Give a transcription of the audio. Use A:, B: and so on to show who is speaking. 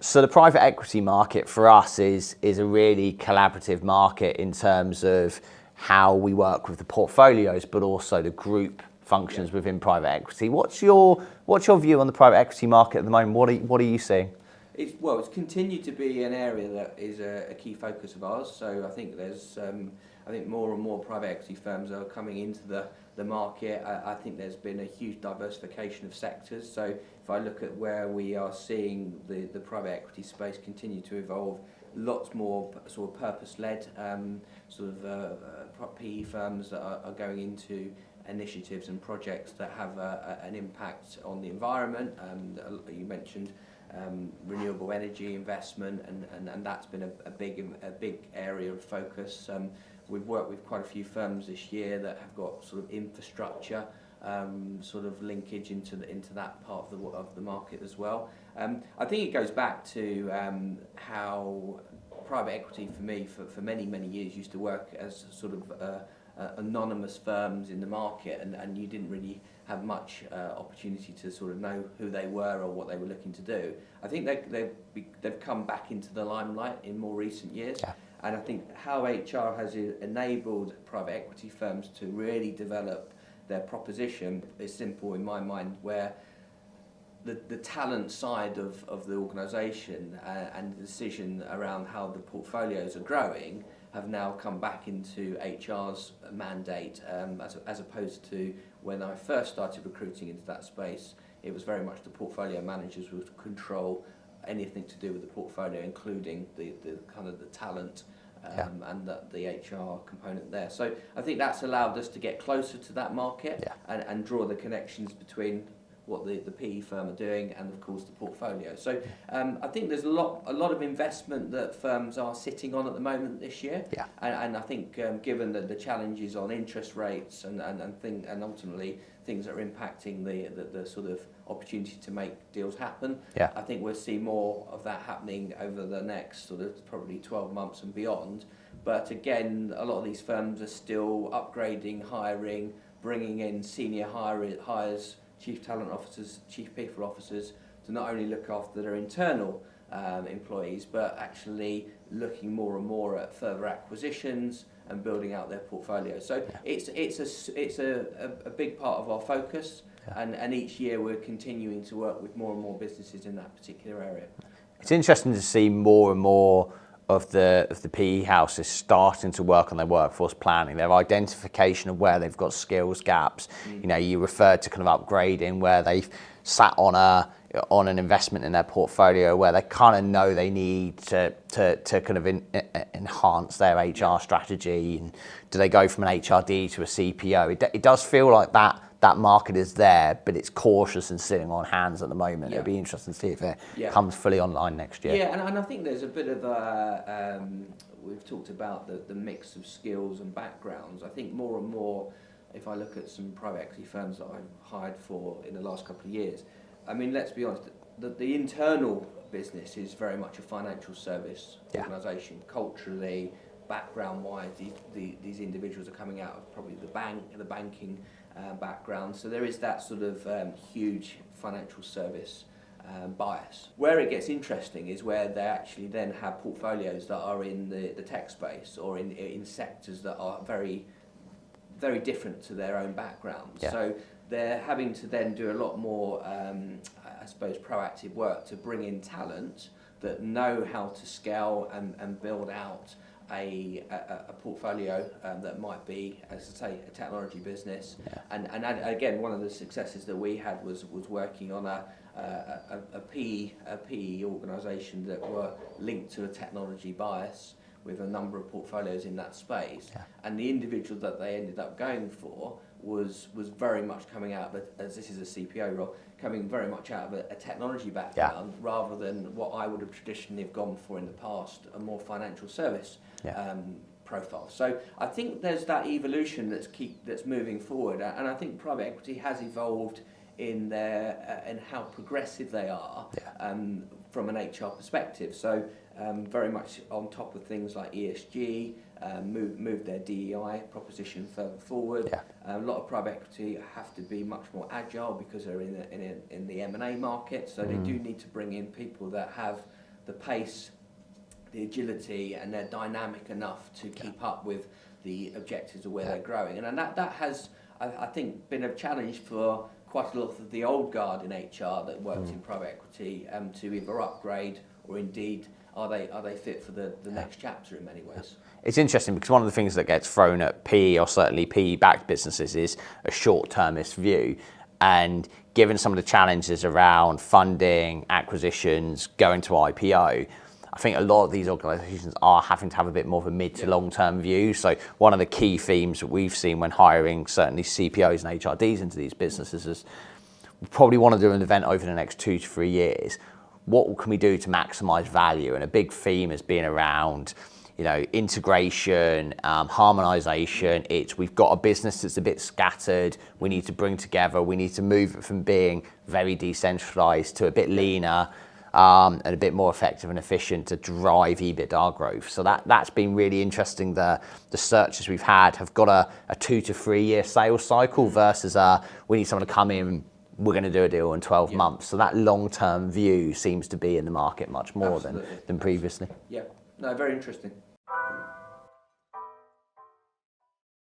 A: So the private equity market for us is a really collaborative market in terms of how we work with the portfolios, but also the group functions within private equity. What's your view on the private equity market at the moment? What are you seeing?
B: It's continued to be an area that is a key focus of ours. So I think there's more and more private equity firms are coming into the market. I think there's been a huge diversification of sectors. So if I look at where we are seeing the private equity space continue to evolve, lots more sort of purpose-led PE firms that are going into initiatives and projects that have an impact on the environment. You mentioned renewable energy investment, and that's been a big area of focus. We've worked with quite a few firms this year that have got sort of infrastructure sort of linkage into that part of the market as well. I think it goes back to how private equity for me for many years used to work as sort of anonymous firms in the market, and you didn't really have much opportunity to sort of know who they were or what they were looking to do. I think they've come back into the limelight in more recent years.
A: Yeah.
B: And I think how HR has enabled private equity firms to really develop their proposition is simple in my mind, where the talent side of the organisation and the decision around how the portfolios are growing have now come back into HR's mandate, as opposed to when I first started recruiting into that space. It was very much the portfolio managers would control anything to do with the portfolio, including the kind of the talent and the HR component there. So I think that's allowed us to get closer to that market and draw the connections between what the PE firm are doing and of course the portfolio. So I think there's a lot of investment that firms are sitting on at the moment this year.
A: Yeah.
B: And I think given the challenges on interest rates and ultimately things that are impacting the sort of opportunity to make deals happen, I think we'll see more of that happening over the next sort of probably 12 months and beyond. But again, a lot of these firms are still upgrading, hiring, bringing in senior hires, chief talent officers, chief people officers, to not only look after their internal employees, but actually looking more and more at further acquisitions and building out their portfolio. So it's a big part of our focus, and each year we're continuing to work with more and more businesses in that particular area.
A: It's interesting to see more and more of the PE houses starting to work on their workforce planning, their identification of where they've got skills gaps. You know, you referred to kind of upgrading, where they've sat on an investment in their portfolio where they kind of know they need to kind of enhance their HR strategy. And do they go from an HRD to a CPO? It does feel like that market is there, but it's cautious and sitting on hands at the moment. It'll be interesting to see if it comes fully online next year.
B: Yeah, and I think there's a bit of we've talked about the mix of skills and backgrounds. I think more and more, if I look at some private equity firms that I've hired for in the last couple of years, I mean, let's be honest, the internal business is very much a financial service organisation. Culturally, background-wise, these individuals are coming out of probably the banking background. So there is that sort of huge financial service bias. Where it gets interesting is where they actually then have portfolios that are in the tech space or in sectors that are very, very different to their own backgrounds.
A: Yeah.
B: So they're having to then do a lot more, I suppose, proactive work to bring in talent that know how to scale and build out a portfolio that might be, as I say, a technology business. And again, one of the successes that we had was working on a PE organisation that were linked to a technology bias with a number of portfolios in that space. And the individual that they ended up going for was very much coming out of, as this is a CPO role, coming very much out of a technology background rather than what I would have traditionally have gone for in the past, a more financial service profile. So I think there's that evolution that's moving forward, and I think private equity has evolved in how progressive they are from an HR perspective. So very much on top of things like ESG, move their DEI proposition further forward. A lot of private equity have to be much more agile because they're in the M&A market, so they do need to bring in people that have the pace, the agility, and they're dynamic enough to keep up with the objectives of where they're growing. And that has, I think, been a challenge for quite a lot of the old guard in HR that worked in private equity to either upgrade or indeed are they fit for the next chapter in many ways.
A: It's interesting because one of the things that gets thrown at PE or certainly PE-backed businesses is a short-termist view. And given some of the challenges around funding, acquisitions, going to IPO, I think a lot of these organisations are having to have a bit more of a mid to long-term view. So one of the key themes that we've seen when hiring certainly CPOs and HRDs into these businesses is we probably want to do an event over the next 2 to 3 years. What can we do to maximise value? And a big theme has been around, integration, harmonisation. We've got a business that's a bit scattered. We need to bring together. We need to move it from being very decentralised to a bit leaner. And a bit more effective and efficient to drive EBITDA growth. So that's been really interesting. The searches we've had have got a 2 to 3 year sales cycle versus we need someone to come in, we're going to do a deal in 12 months. So that long-term view seems to be in the market much more than previously.
B: Yeah, no, very interesting.